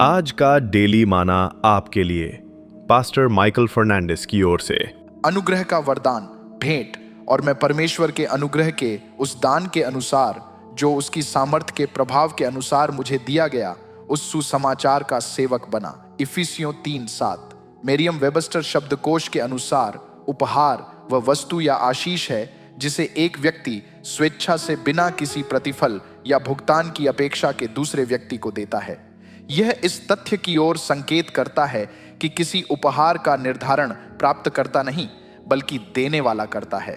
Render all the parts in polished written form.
आज का डेली माना आपके लिए पास्टर माइकल फर्नांडिस की ओर से। अनुग्रह का वरदान भेंट। और मैं परमेश्वर के अनुग्रह के उस दान के अनुसार जो उसकी सामर्थ्य के प्रभाव के अनुसार मुझे दिया गया, उस सुसमाचार का सेवक बना। इफिसियों 3:7। मेरियम वेबस्टर शब्दकोश के अनुसार उपहार वह वस्तु या आशीष है जिसे एक व्यक्ति स्वेच्छा से बिना किसी प्रतिफल या भुगतान की अपेक्षा के दूसरे व्यक्ति को देता है। यह इस तथ्य की ओर संकेत करता है कि किसी उपहार का निर्धारण प्राप्त करता नहीं बल्कि देने वाला करता है।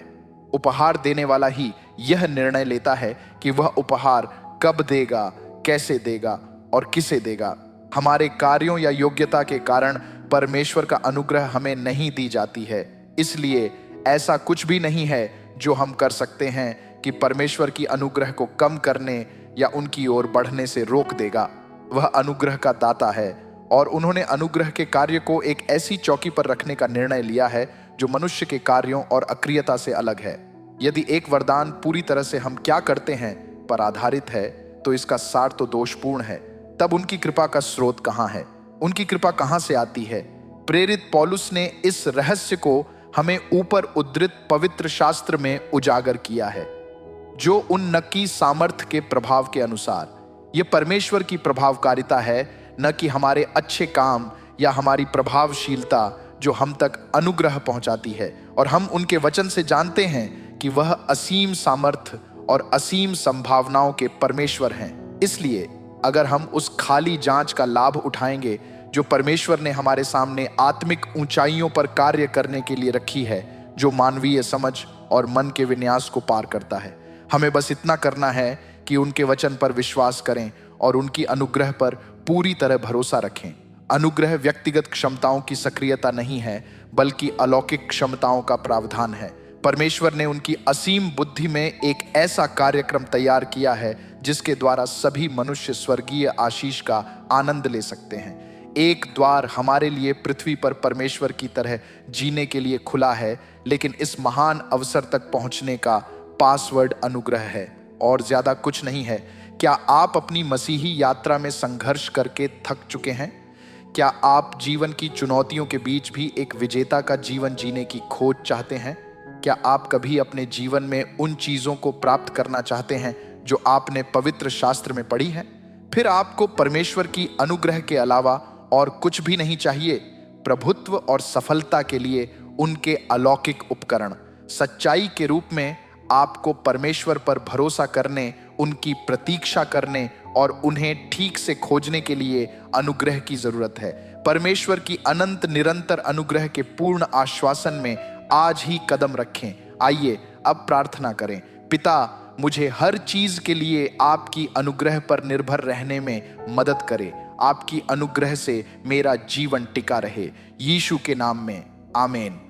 उपहार देने वाला ही यह निर्णय लेता है कि वह उपहार कब देगा, कैसे देगा और किसे देगा। हमारे कार्यों या योग्यता के कारण परमेश्वर का अनुग्रह हमें नहीं दी जाती है। इसलिए ऐसा कुछ भी नहीं है जो हम कर सकते हैं कि परमेश्वर की अनुग्रह को कम करने या उनकी ओर बढ़ने से रोक देगा। वह अनुग्रह का दाता है और उन्होंने अनुग्रह के कार्य को एक ऐसी चौकी पर रखने का निर्णय लिया है जो मनुष्य के कार्यों और अक्रियता से अलग है। यदि एक वरदान पूरी तरह से हम क्या करते हैं पर आधारित है तो इसका सार तो दोषपूर्ण है। तब उनकी कृपा का स्रोत कहाँ है? उनकी कृपा कहाँ से आती है? प्रेरित पौलुस ने इस रहस्य को हमें ऊपर उद्धृत पवित्र शास्त्र में उजागर किया है, जो उन्नकी सामर्थ्य के प्रभाव के अनुसार। यह परमेश्वर की प्रभावकारिता है, न कि हमारे अच्छे काम या हमारी प्रभावशीलता जो हम तक अनुग्रह पहुंचाती है। और हम उनके वचन से जानते हैं कि वह असीम सामर्थ्य और असीम संभावनाओं के परमेश्वर हैं। इसलिए अगर हम उस खाली जांच का लाभ उठाएंगे जो परमेश्वर ने हमारे सामने आत्मिक ऊंचाइयों पर कार्य करने के लिए रखी है, जो मानवीय समझ और मन के विन्यास को पार करता है, हमें बस इतना करना है कि उनके वचन पर विश्वास करें और उनकी अनुग्रह पर पूरी तरह भरोसा रखें। अनुग्रह व्यक्तिगत क्षमताओं की सक्रियता नहीं है बल्कि अलौकिक क्षमताओं का प्रावधान है। परमेश्वर ने उनकी असीम बुद्धि में एक ऐसा कार्यक्रम तैयार किया है जिसके द्वारा सभी मनुष्य स्वर्गीय आशीष का आनंद ले सकते हैं। एक द्वार हमारे लिए पृथ्वी पर परमेश्वर की तरह जीने के लिए खुला है, लेकिन इस महान अवसर तक पहुंचने का पासवर्ड अनुग्रह है और ज्यादा कुछ नहीं है। क्या आप अपनी मसीही यात्रा में संघर्ष करके थक चुके हैं? क्या आप जीवन की चुनौतियों के बीच भी एक विजेता का जीवन जीने की खोज चाहते हैं? क्या आप कभी अपने जीवन में उन चीजों को प्राप्त करना चाहते हैं जो आपने पवित्र शास्त्र में पढ़ी है? फिर आपको परमेश्वर की अनुग्रह के अलावा और कुछ भी नहीं चाहिए। प्रभुत्व और सफलता के लिए उनके अलौकिक उपकरण, सच्चाई के रूप में आपको परमेश्वर पर भरोसा करने, उनकी प्रतीक्षा करने और उन्हें ठीक से खोजने के लिए अनुग्रह की जरूरत है। परमेश्वर की अनंत निरंतर अनुग्रह के पूर्ण आश्वासन में आज ही कदम रखें। आइए अब प्रार्थना करें। पिता, मुझे हर चीज के लिए आपकी अनुग्रह पर निर्भर रहने में मदद करें। आपकी अनुग्रह से मेरा जीवन टिका रहे। यीशु के नाम में आमीन।